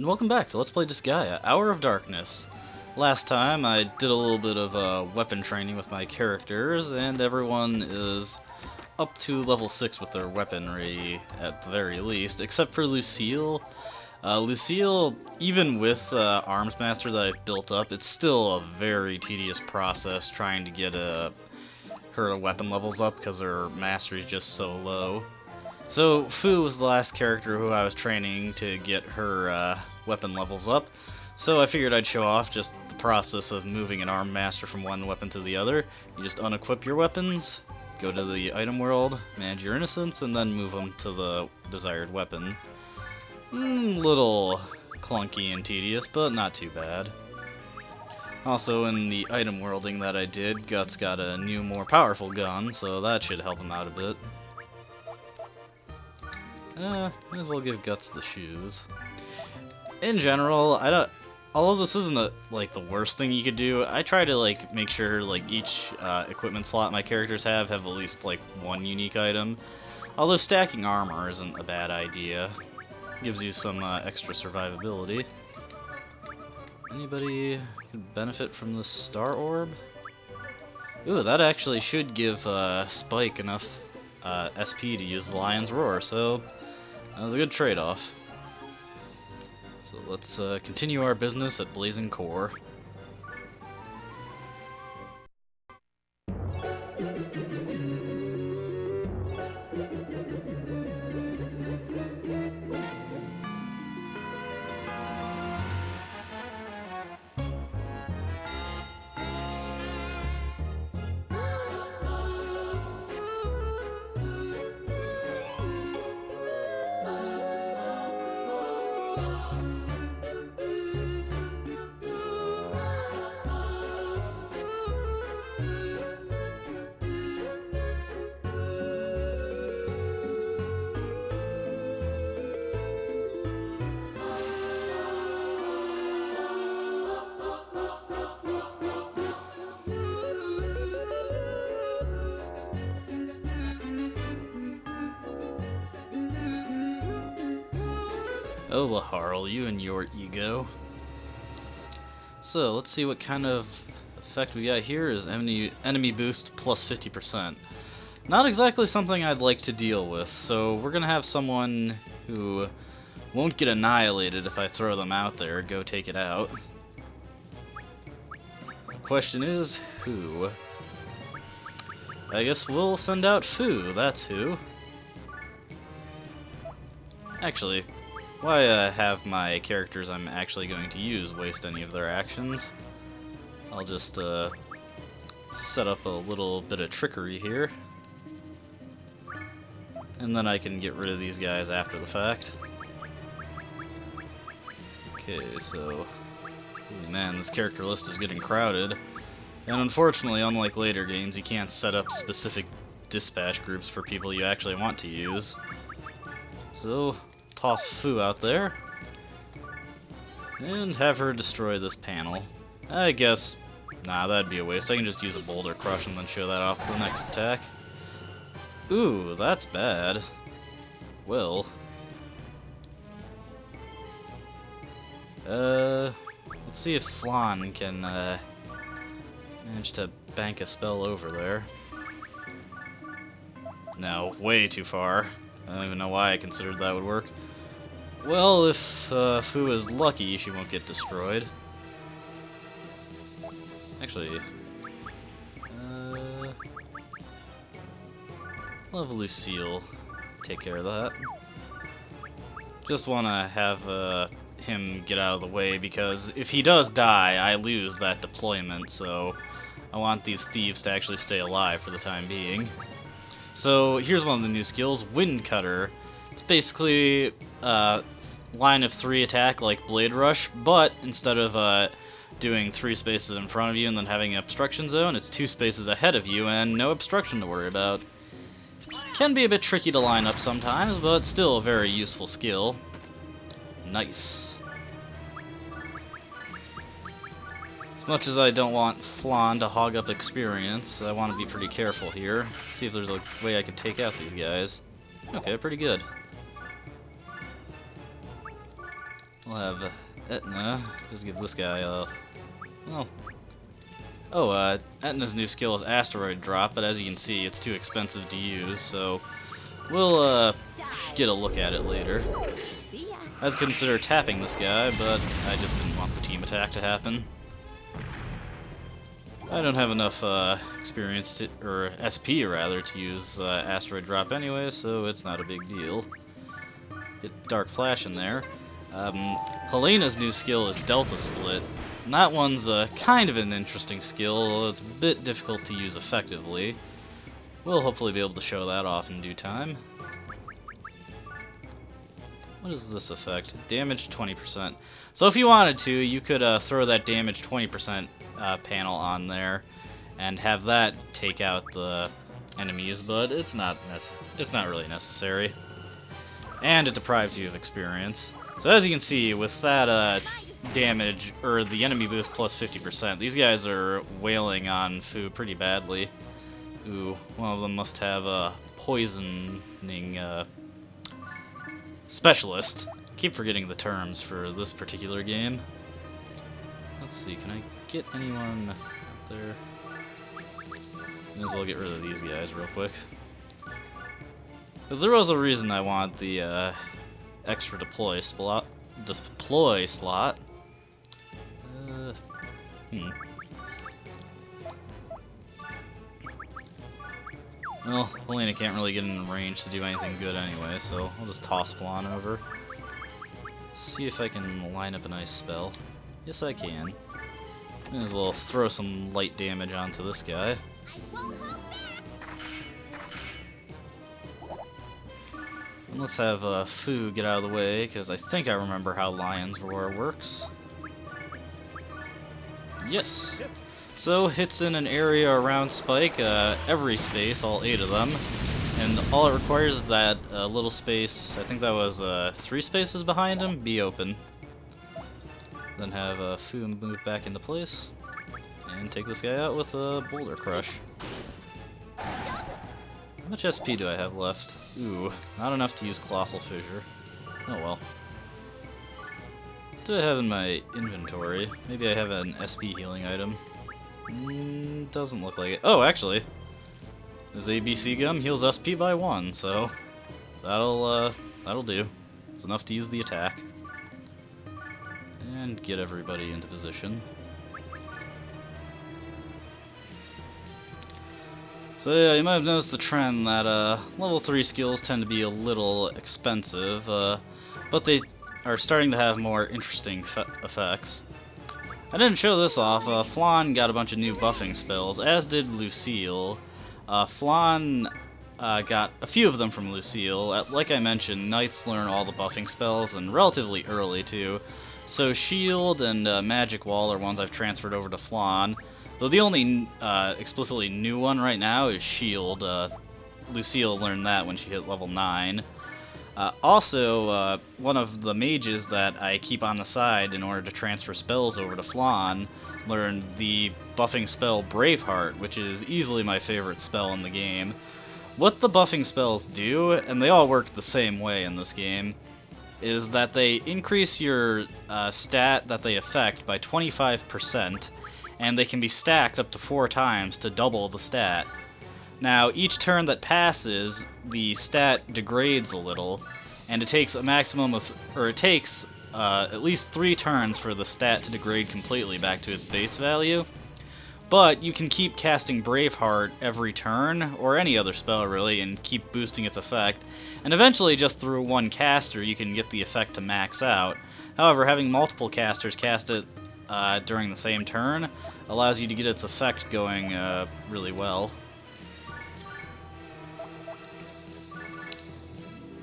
And welcome back to Let's Play Disgaea, Hour of Darkness. Last time I did a little bit of weapon training with my characters, and everyone is up to level 6 with their weaponry at the very least, except for Lucille. Lucille, even with Arms Master that I've built up, it's still a very tedious process trying to get her weapon levels up because her mastery is just so low. So, Fu was the last character who I was training to get her weapon levels up, so I figured I'd show off just the process of moving an Arm Master from one weapon to the other. You just unequip your weapons, go to the item world, manage your innocence, and then move them to the desired weapon. Little clunky and tedious, but not too bad. Also, in the item worlding that I did, Guts got a new, more powerful gun, so that should help him out a bit. Might as well give Guts the shoes. In general, although this isn't like the worst thing you could do, I try to make sure each equipment slot my characters have at least one unique item. Although stacking armor isn't a bad idea. Gives you some extra survivability. Anybody could benefit from the Star Orb? Ooh, that actually should give Spike enough SP to use the Lion's Roar, so that was a good trade-off. So let's continue our business at Blazing Core. Oh, Laharl, you and your ego. So, let's see what kind of effect we got here is enemy boost plus 50%. Not exactly something I'd like to deal with, so we're gonna have someone who won't get annihilated if I throw them out there go take it out. Question is, who? I guess we'll send out Fu, that's who. Actually, why have my characters I'm actually going to use waste any of their actions? I'll just set up a little bit of trickery here. And then I can get rid of these guys after the fact. Okay, so... Ooh, man, this character list is getting crowded. And unfortunately, unlike later games, you can't set up specific dispatch groups for people you actually want to use. So, toss Fu out there, and have her destroy this panel. I guess, nah, that'd be a waste. I can just use a Boulder Crush and then show that off for the next attack. Ooh, that's bad. Well, let's see if Flan can manage to bank a spell over there. No, way too far. I don't even know why I considered that would work. Well, if Fu is lucky, she won't get destroyed. Actually, I'll have Lucille take care of that. Just want to have him get out of the way, because if he does die, I lose that deployment, so I want these thieves to actually stay alive for the time being. So here's one of the new skills, Wind Cutter. It's basically line of 3 attack like Blade Rush, but instead of doing 3 spaces in front of you and then having an obstruction zone, it's 2 spaces ahead of you and no obstruction to worry about. Can be a bit tricky to line up sometimes, but still a very useful skill. Nice. As much as I don't want Flan to hog up experience, I want to be pretty careful here. See if there's a way I can take out these guys. Okay, pretty good. We'll have Etna. Just give this guy a... well... oh, Etna's new skill is Asteroid Drop, but as you can see, it's too expensive to use, so... we'll, get a look at it later. I'd consider tapping this guy, but I just didn't want the team attack to happen. I don't have enough experience to, or SP rather, to use Asteroid Drop anyway, so it's not a big deal. Get Dark Flash in there. Helena's new skill is Delta Split, and that one's kind of an interesting skill, although it's a bit difficult to use effectively. We'll hopefully be able to show that off in due time. What is this effect? Damage 20%. So if you wanted to, you could throw that damage 20% panel on there and have that take out the enemies, but it's not really necessary. And it deprives you of experience. So as you can see, with that damage, or the enemy boost plus 50%, these guys are wailing on Fu pretty badly. Ooh, one of them must have a poisoning specialist. Keep forgetting the terms for this particular game. Let's see, can I get anyone out there? May as well get rid of these guys real quick. Because there was a reason I wanted the extra deploy slot. Well, Helena can't really get in range to do anything good anyway, so I'll just toss Flan over. See if I can line up a nice spell. Yes, I can. May as well throw some light damage onto this guy. And let's have Fu get out of the way, because I think I remember how Lion's Roar works. Yes! So, hits in an area around Spike, every space, all 8 of them, and all it requires is that little space, I think that was 3 spaces behind him, be open. Then have Fu move back into place, and take this guy out with a Boulder Crush. How much SP do I have left? Ooh, not enough to use Colossal Fissure. Oh well. What do I have in my inventory? Maybe I have an SP healing item. Doesn't look like it. Oh, actually, this ABC gum heals SP by 1, so that'll do. It's enough to use the attack and get everybody into position. So yeah, you might have noticed the trend that level 3 skills tend to be a little expensive, but they are starting to have more interesting effects. I didn't show this off. Flan got a bunch of new buffing spells, as did Lucille. Flan got a few of them from Lucille. Like I mentioned, Knights learn all the buffing spells, and relatively early too. So Shield and Magic Wall are ones I've transferred over to Flan. Though the only explicitly new one right now is Shield. Lucille learned that when she hit level 9. Also, one of the mages that I keep on the side in order to transfer spells over to Flan learned the buffing spell Braveheart, which is easily my favorite spell in the game. What the buffing spells do, and they all work the same way in this game, is that they increase your stat that they affect by 25%, and they can be stacked up to 4 times to double the stat. Now, each turn that passes, the stat degrades a little, and it takes a maximum of, or it takes at least 3 turns for the stat to degrade completely back to its base value. But you can keep casting Braveheart every turn, or any other spell really, and keep boosting its effect. And eventually, just through one caster, you can get the effect to max out. However, having multiple casters cast it during the same turn allows you to get its effect going really well.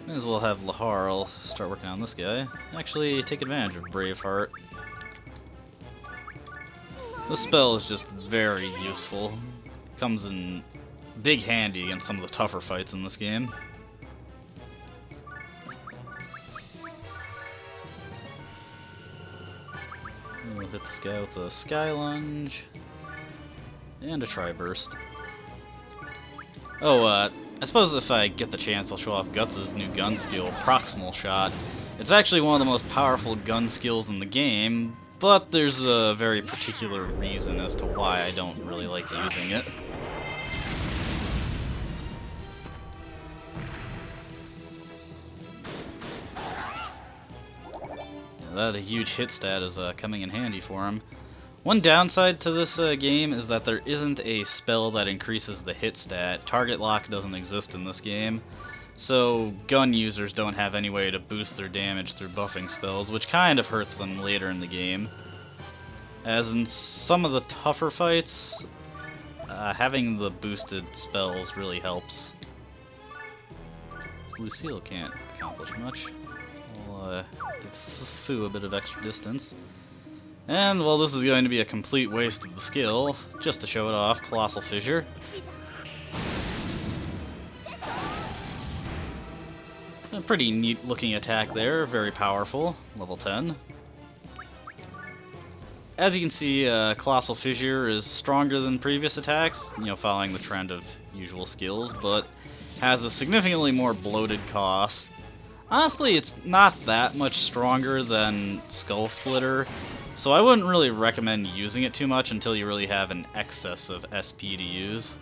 May as well have Laharl start working on this guy. Actually, take advantage of Braveheart. This spell is just very useful. Comes in big handy against some of the tougher fights in this game. We'll hit this guy with a Sky Lunge and a Tri-Burst. Oh, I suppose if I get the chance, I'll show off Guts' new gun skill, Proximal Shot. It's actually one of the most powerful gun skills in the game, but there's a very particular reason as to why I don't really like using it. Yeah, that huge hit stat is coming in handy for him. One downside to this game is that there isn't a spell that increases the hit stat. Target lock doesn't exist in this game, so gun users don't have any way to boost their damage through buffing spells, which kind of hurts them later in the game. As in some of the tougher fights, having the boosted spells really helps. This Lucille can't accomplish much. We'll give Fu a bit of extra distance. And, well, this is going to be a complete waste of the skill, just to show it off. Colossal Fissure. A pretty neat looking attack there, very powerful, level 10. As you can see, Colossal Fissure is stronger than previous attacks, following the trend of usual skills, but has a significantly more bloated cost. Honestly, it's not that much stronger than Skull Splitter, so I wouldn't really recommend using it too much until you really have an excess of SP to use.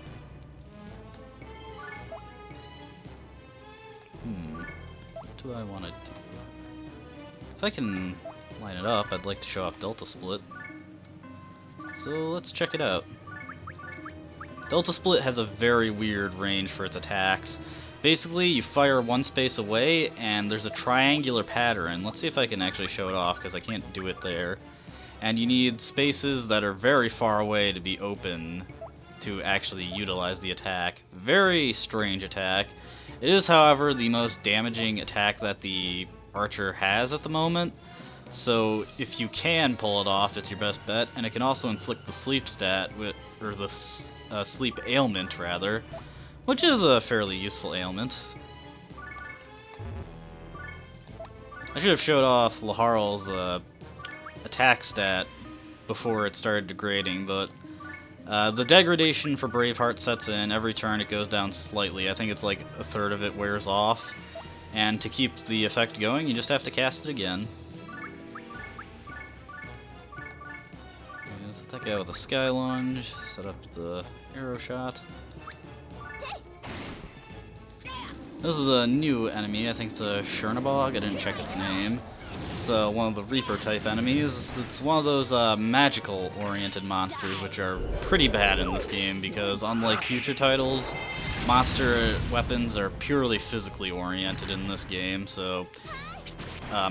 What do I want to do? If I can line it up, I'd like to show off Delta Split. So let's check it out. Delta Split has a very weird range for its attacks. Basically, you fire one space away, and there's a triangular pattern. Let's see if I can actually show it off, because I can't do it there. And you need spaces that are very far away to be open to actually utilize the attack. Very strange attack. It is, however, the most damaging attack that the archer has at the moment. So if you can pull it off, it's your best bet. And it can also inflict the sleep stat, or the sleep ailment, rather, which is a fairly useful ailment. I should have showed off Laharl's attack stat before it started degrading, but the degradation for Braveheart sets in. Every turn it goes down slightly. I think it's like a third of it wears off. And to keep the effect going, you just have to cast it again. Set that guy with a Sky Lunge, set up the arrow shot. This is a new enemy, I think it's a Chernabog, I didn't check its name. It's one of the Reaper type enemies. It's one of those magical oriented monsters which are pretty bad in this game because unlike future titles, monster weapons are purely physically oriented in this game, so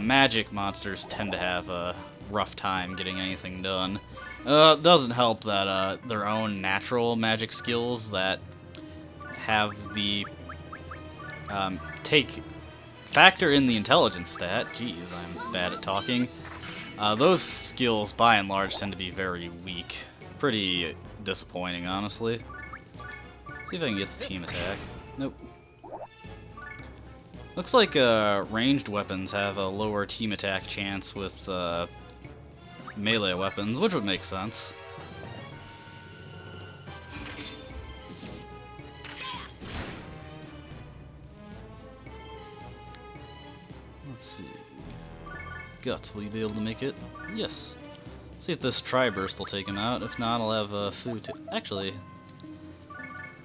magic monsters tend to have a rough time getting anything done. It doesn't help that their own natural magic skills that have the factor in the intelligence stat. Jeez, I'm bad at talking. Those skills, by and large, tend to be very weak. Pretty disappointing, honestly. See if I can get the team attack. Nope. Looks like ranged weapons have a lower team attack chance with melee weapons, which would make sense. Let's see. Guts, will you be able to make it? Yes. See if this Tri-Burst will take him out. If not, I'll have food to... Actually,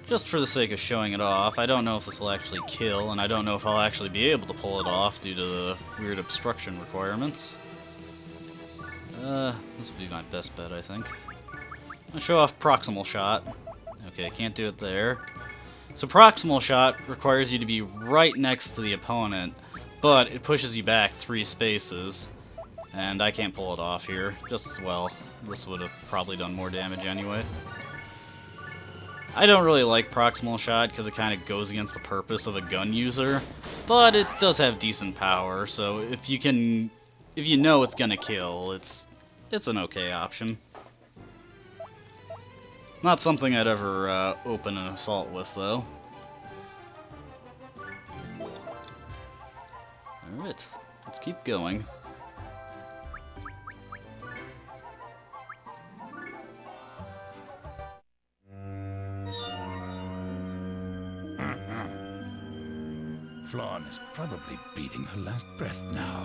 just for the sake of showing it off, I don't know if this will actually kill, and I don't know if I'll actually be able to pull it off due to the weird obstruction requirements. This would be my best bet, I think. I'm gonna show off Proximal Shot. Okay, can't do it there. So Proximal Shot requires you to be right next to the opponent, but it pushes you back 3 spaces, and I can't pull it off here just as well. This would have probably done more damage anyway. I don't really like Proximal Shot because it kind of goes against the purpose of a gun user, but it does have decent power, so if you know it's gonna kill, it's an okay option. Not something I'd ever open an assault with, though. Alright, let's keep going. Flawn is probably breathing her last breath now.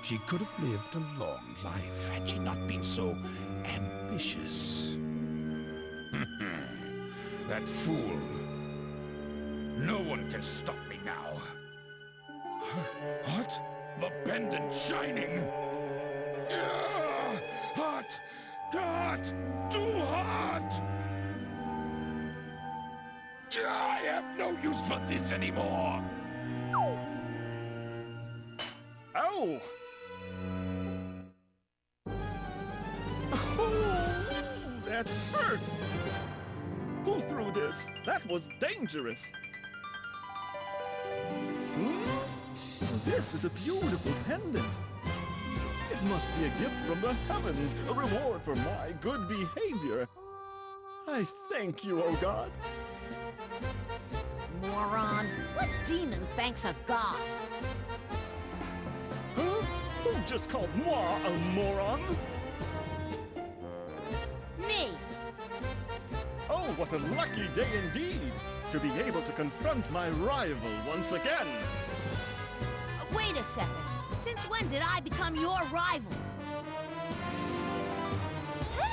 She could have lived a long life had she not been so ambitious. That fool. No one can stop me now. What? The pendant shining? Hot! Hot! Too hot! I have no use for this anymore! Ow! Oh, that hurt! Who threw this? That was dangerous! This is a beautiful pendant. It must be a gift from the heavens, a reward for my good behavior. I thank you, oh God. Moron! What demon thanks a god? Huh? Who just called moi a moron? Me! Oh, what a lucky day indeed, to be able to confront my rival once again. Wait a second. Since when did I become your rival?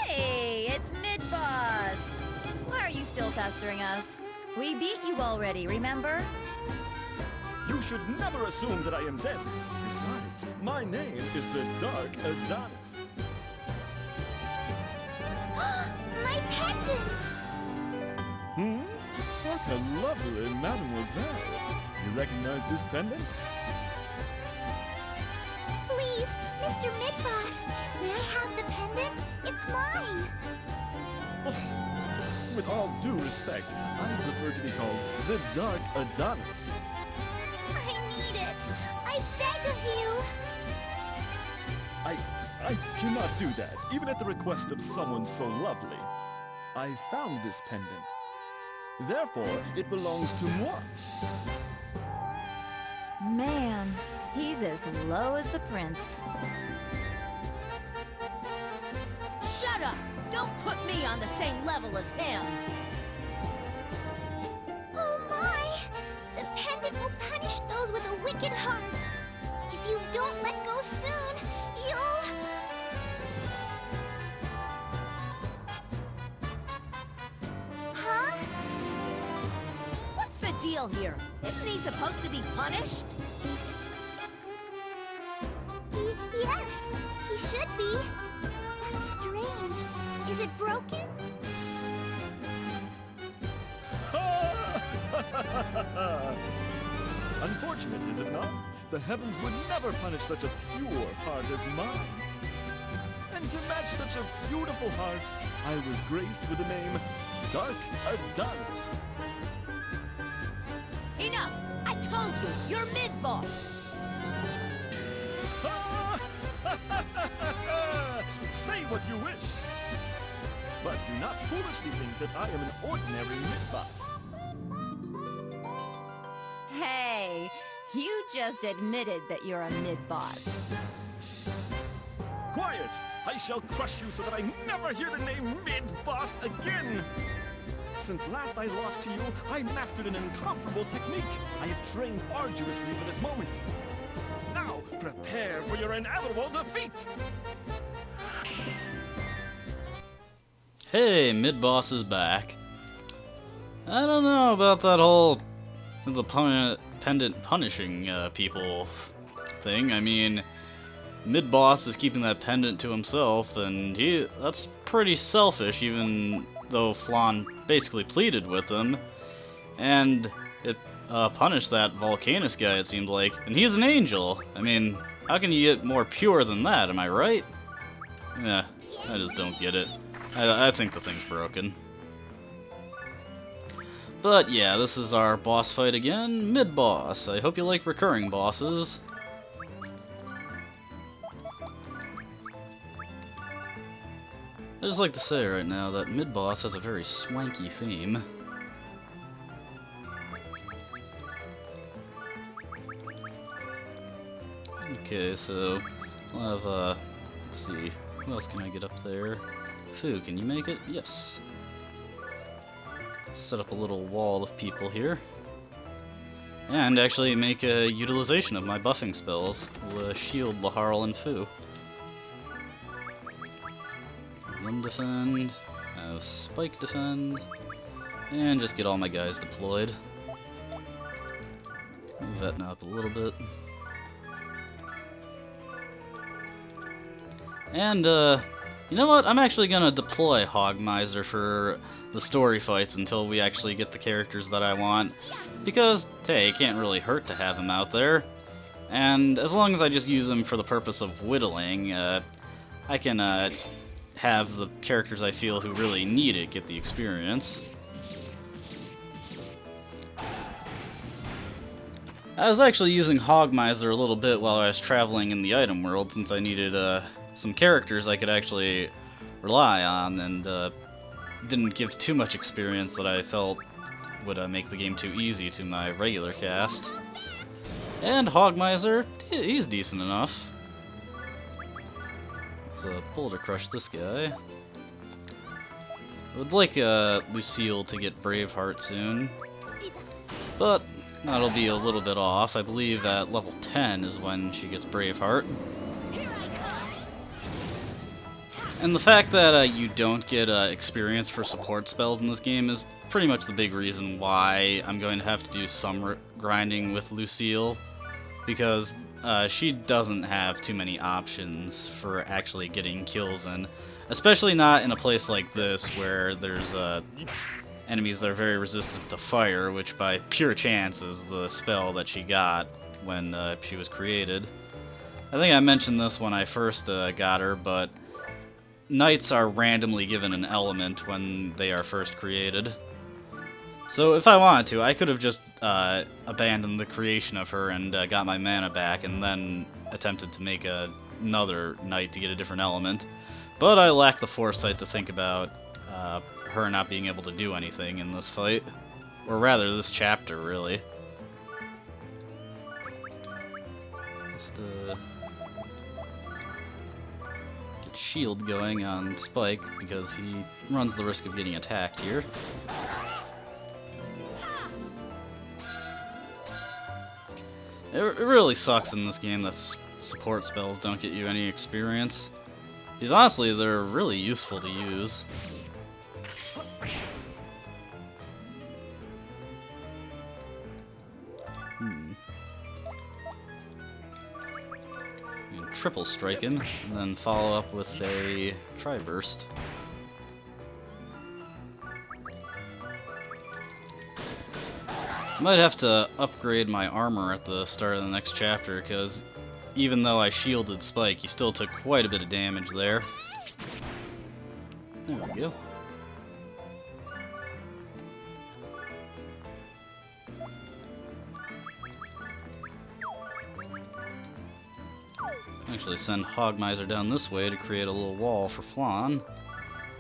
Hey, it's Mid-Boss! Why are you still pestering us? We beat you already, remember? You should never assume that I am dead. Besides, my name is the Dark Adonis. My pendant! What a lovely mademoiselle. You recognize this pendant? Please, Mr. Midboss, may I have the pendant? It's mine! With all due respect, I prefer to be called the Dark Adonis. I need it! I beg of you! I cannot do that, even at the request of someone so lovely. I found this pendant. Therefore, it belongs to moi. Man, he's as low as the prince. Shut up! Don't put me on the same level as him! Oh my! The pendant will punish those with a wicked heart. If you don't let go soon, you'll... Huh? What's the deal here? Isn't he supposed to be punished? Yes, he should be. That's strange. Is it broken? Unfortunate, is it not? The heavens would never punish such a pure heart as mine. And to match such a beautiful heart, I was graced with the name Dark Adonis. Enough! I told you, you're mid-boss! Say what you wish. But do not foolishly think that I am an ordinary mid-boss. Hey, you just admitted that you're a mid-boss. Quiet! I shall crush you so that I never hear the name mid-boss again! Since last I lost to you, I mastered an incomparable technique. I have trained arduously for this moment. Now, prepare for your inevitable defeat! Hey, Mid-Boss is back. I don't know about that whole pendant punishing people thing. I mean, Mid-Boss is keeping that pendant to himself, and that's pretty selfish, even though Flan basically pleaded with him. And it punished that Volcanus guy, it seemed like. And he's an angel. I mean, how can you get more pure than that, am I right? Yeah, I just don't get it. I think the thing's broken. But yeah, this is our boss fight again, Mid-Boss. I hope you like recurring bosses. I just like to say right now that Mid-Boss has a very swanky theme. Okay, so we'll have, let's see, what else can I get up there? Fu, can you make it? Yes. set up a little wall of people here. And actually make a utilization of my buffing spells. We'll shield Laharl and Fu. One defend, have Spike defend, and just get all my guys deployed. Move that up a little bit. And, you know what? I'm actually gonna deploy Hogmiser for the story fights until we actually get the characters that I want. Because, hey, it can't really hurt to have him out there. And as long as I just use him for the purpose of whittling, I can have the characters I feel who really need it get the experience. I was actually using Hogmiser a little bit while I was traveling in the item world, since I needed some characters I could actually rely on, and didn't give too much experience that I felt would make the game too easy to my regular cast. And Hogmiser, he's decent enough. Let's Boulder Crush this guy. I would like Lucille to get Braveheart soon, but that'll be a little bit off. I believe at level 10 is when she gets Braveheart. And the fact that you don't get experience for support spells in this game is pretty much the big reason why I'm going to have to do some grinding with Lucille, because she doesn't have too many options for actually getting kills in, especially not in a place like this where there's enemies that are very resistant to fire, which by pure chance is the spell that she got when she was created. I think I mentioned this when I first got her, but knights are randomly given an element when they are first created. So if I wanted to, I could have just abandoned the creation of her and got my mana back, and then attempted to make another knight to get a different element. But I lack the foresight to think about her not being able to do anything in this fight. Or rather, this chapter, really. Just get shield going on Spike, because he runs the risk of getting attacked here. It really sucks in this game that support spells don't get you any experience. Because honestly, they're really useful to use. And triple strike him, and then follow up with a tri-burst. Might have to upgrade my armor at the start of the next chapter, because even though I shielded Spike, he still took quite a bit of damage there. There we go. Actually send Hogmiser down this way to create a little wall for Flan,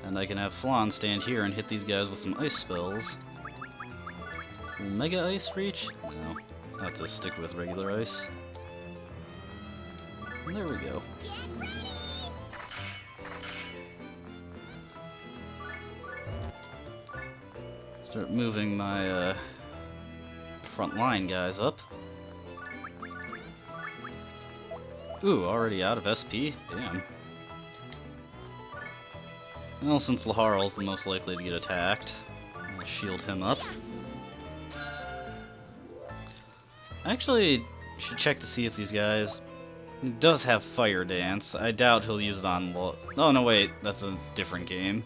and I can have Flan stand here and hit these guys with some ice spells. Will Mega Ice reach? No. I'll have to stick with regular ice. And there we go. Start moving my front line guys up. Ooh, already out of SP? Damn. Well, since Laharl's the most likely to get attacked, I'll shield him up. Actually, should check to see if these guys... He does have Fire Dance. I doubt he'll use it on... Oh, no, wait. That's a different game.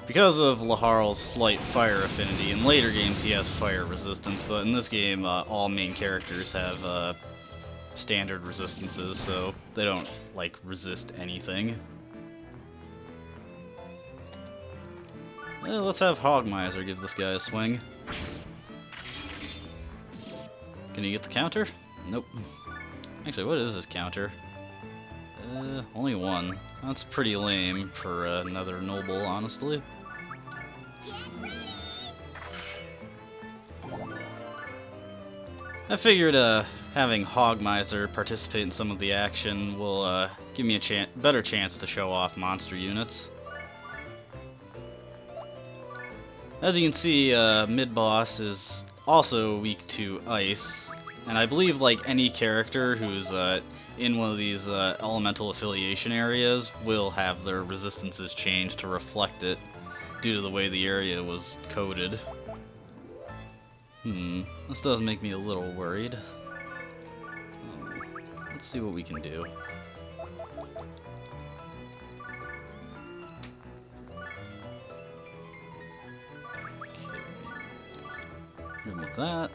Because of Laharl's slight fire affinity, in later games he has fire resistance, but in this game all main characters have standard resistances, so they don't, like, resist anything. Let's have Hogmiser give this guy a swing. Can he get the counter? Nope. Actually, what is his counter? Only one. That's pretty lame for another noble, honestly. I figured having Hogmiser participate in some of the action will give me a better chance to show off monster units. As you can see, mid-boss is also weak to ice, and I believe like any character who's in one of these elemental affiliation areas will have their resistances changed to reflect it due to the way the area was coded. This does make me a little worried. Let's see what we can do. Hit him with that.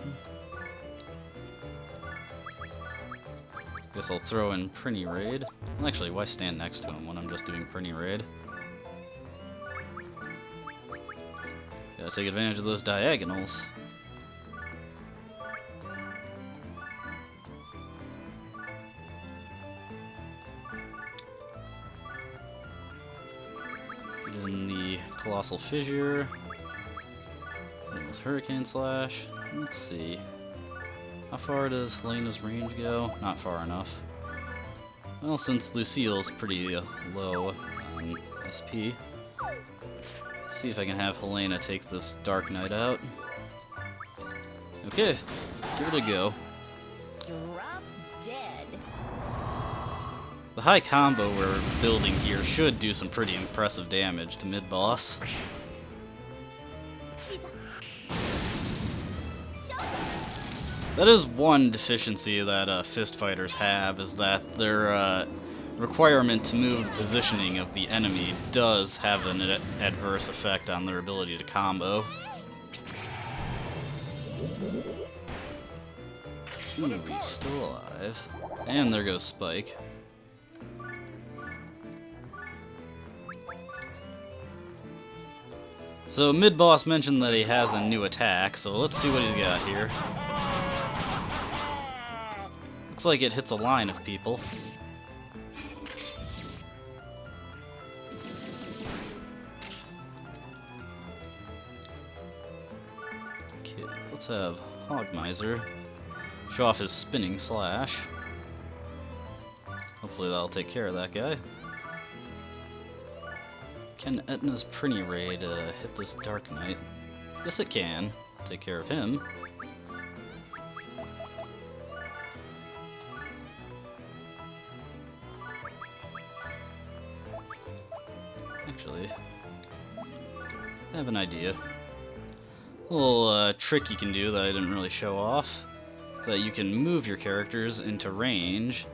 Guess I'll throw in Prinny Raid. Well, actually, why stand next to him when I'm just doing Prinny Raid? Gotta take advantage of those diagonals. Get in the Colossal Fissure. Hit him with Hurricane Slash. Let's see. How far does Helena's range go? Not far enough. Well, since Lucille's pretty low on SP, let's see if I can have Helena take this Dark Knight out. Okay, let's give it a go. Drop dead. The high combo we're building here should do some pretty impressive damage to mid-boss. That is one deficiency that fist fighters have, is that their requirement to move the positioning of the enemy does have an adverse effect on their ability to combo. Ooh, he's still alive. And there goes Spike. So mid-boss mentioned that he has a new attack, so let's see what he's got here. Looks like it hits a line of people. Okay, let's have Hogmiser show off his Spinning Slash. Hopefully that'll take care of that guy. Can Etna's Prinny Raid hit this Dark Knight? Yes, it can. Take care of him. Actually, I have an idea. A little trick you can do that I didn't really show off. So that you can move your characters into range,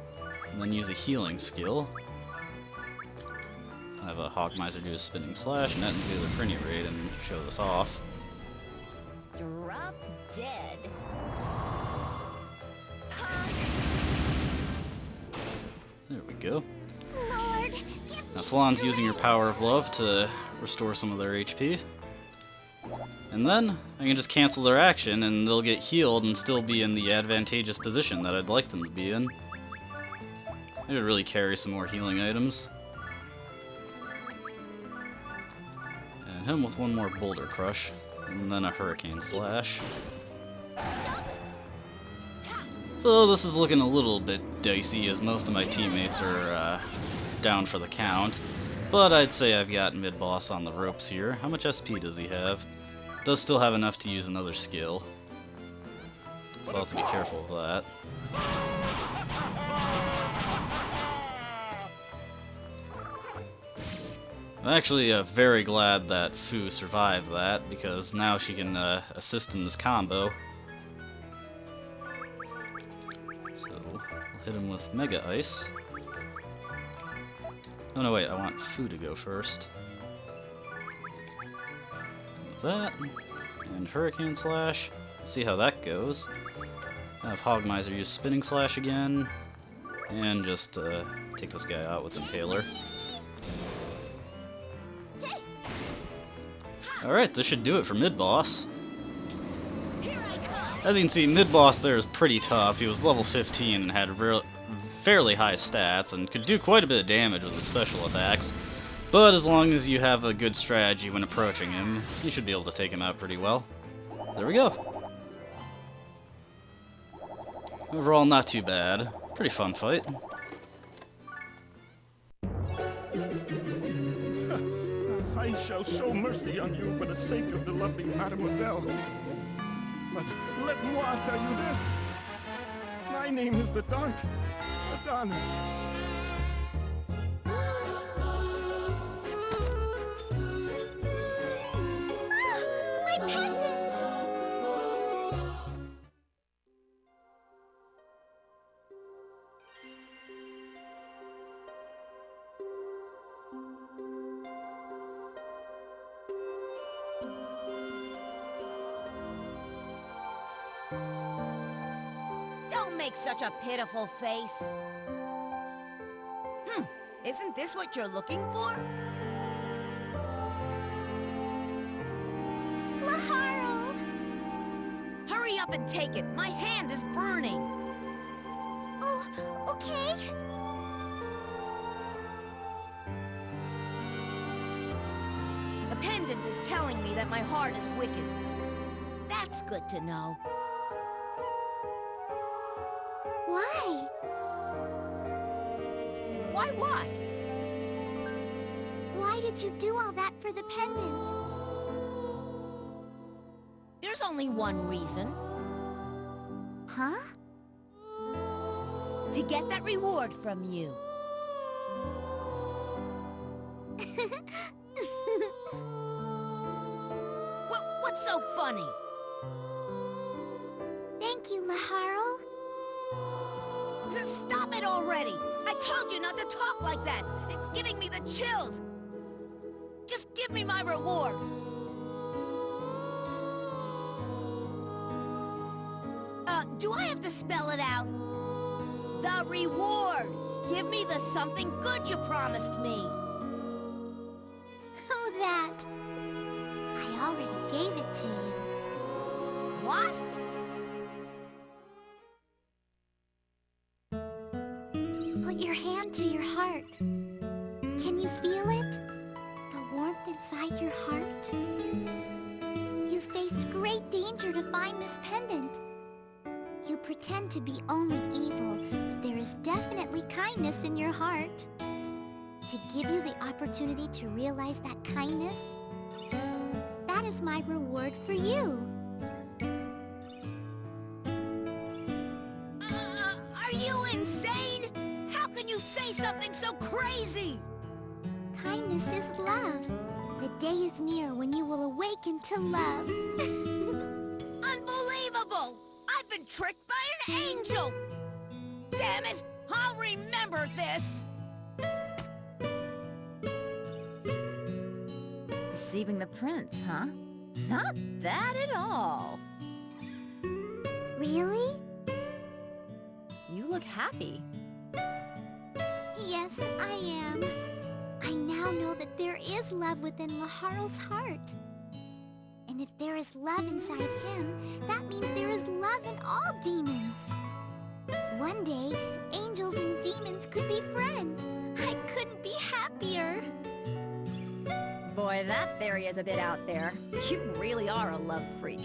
and then use a healing skill. I have a Hogmiser do a Spinning Slash, and Etna do the Prinny Raid and show this off. Drop dead. There we go. Lord, Now Flan's using your Power of Love to restore some of their HP. And then I can just cancel their action and they'll get healed and still be in the advantageous position that I'd like them to be in. I should really carry some more healing items. And hit him with one more Boulder Crush, and then a Hurricane Slash. So this is looking a little bit dicey as most of my teammates are down for the count. But I'd say I've got mid-boss on the ropes here. How much SP does he have? Does still have enough to use another skill. So I'll have to be careful of that. I'm actually very glad that Fu survived that, because now she can assist in this combo. So, we'll hit him with Mega Ice. Oh no, wait, I want Fu to go first. With that, and Hurricane Slash. See how that goes. I have Hogmiser use Spinning Slash again, and just take this guy out with Impaler. Alright, this should do it for mid-boss. As you can see, mid-boss there is pretty tough. He was level 15 and had fairly high stats and could do quite a bit of damage with his special attacks. But as long as you have a good strategy when approaching him, you should be able to take him out pretty well. There we go. Overall, not too bad. Pretty fun fight. I shall show mercy on you for the sake of the lovely mademoiselle. But let moi tell you this. My name is the Dark Adonis. My pendant! Don't make such a pitiful face. Isn't this what you're looking for? Laharo! Hurry up and take it. My hand is burning. Oh, okay. The pendant is telling me that my heart is wicked. That's good to know. Why? Why what? Why did you do all that for the pendant? There's only one reason. Huh? To get that reward from you. What's so funny? Thank you, Laharo. Stop it already! I told you not to talk like that! It's giving me the chills! Just give me my reward! Do I have to spell it out? The reward! Give me the something good you promised me! Oh, that. I already gave it to you. What? Put your hand to your heart. Can you feel it? The warmth inside your heart? You faced great danger to find this pendant. You pretend to be only evil, but there is definitely kindness in your heart. To give you the opportunity to realize that kindness, that is my reward for you. Are you insane? How can you say something so crazy? Kindness is love. The day is near when you will awaken to love. Unbelievable! I've been tricked by an angel! Damn it! I'll remember this! Deceiving the prince, huh? Not bad at all. Really? You look happy. Yes, I am. I now know that there is love within Laharo's heart. And if there is love inside him, that means there is love in all demons. One day, angels and demons could be friends. I couldn't be happier. Boy, that theory is a bit out there. You really are a love freak.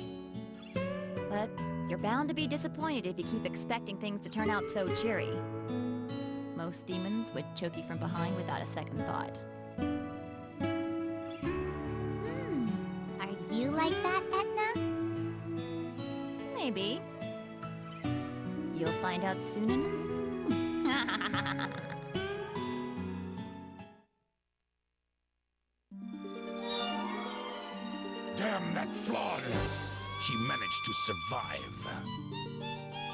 But you're bound to be disappointed if you keep expecting things to turn out so cheery. Most demons would choke you from behind without a second thought. Are you like that, Edna? Maybe. You'll find out soon enough. Damn that flawed! She managed to survive.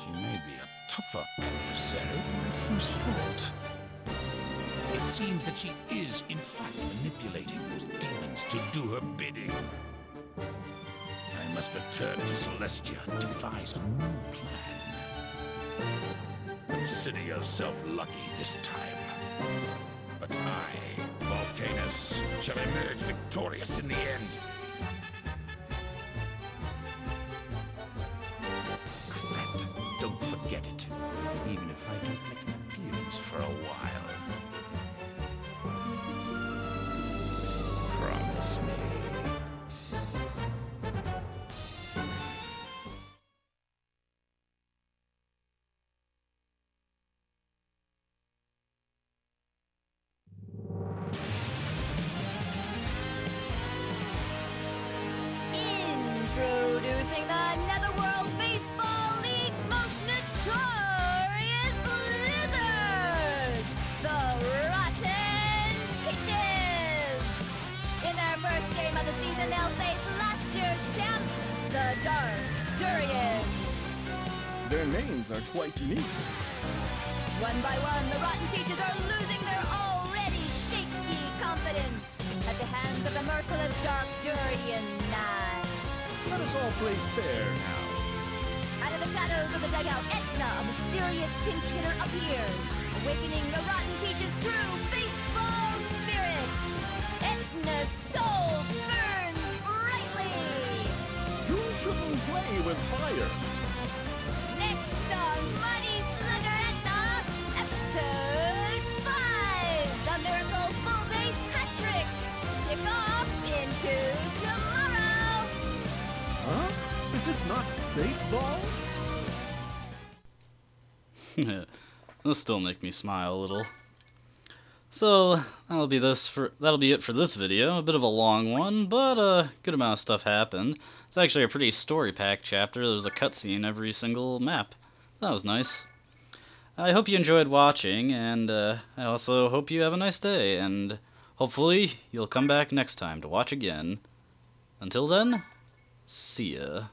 She may be a tougher adversary than I first thought. It seems that she is, in fact, manipulating those demons to do her bidding. I must return to Celestia and devise a new plan. Consider yourself lucky this time. But I, Volcanus, shall emerge victorious in the end. That, don't forget it, even if I don't make an appearance for a while. Promise me. names are quite unique. One by one, the Rotten Peaches are losing their already shaky confidence at the hands of the merciless Dark Durian 9. Let us all play fair now. Out of the shadows of the dugout, Etna, a mysterious pinch hitter, appears, awakening the Rotten Peaches' true baseball spirit. Etna's soul burns brightly. You shouldn't play with fire. Next on Muddy Slugger Etna, episode 5, the Miracle Full Base Hat Trick. Kick off into tomorrow. Huh? Is this not baseball? They'll still make me smile a little. So that'll be it for this video. A bit of a long one, but a good amount of stuff happened. It's actually a pretty story-packed chapter. There was a cutscene every single map. That was nice. I hope you enjoyed watching, and I also hope you have a nice day, and hopefully you'll come back next time to watch again. Until then, see ya.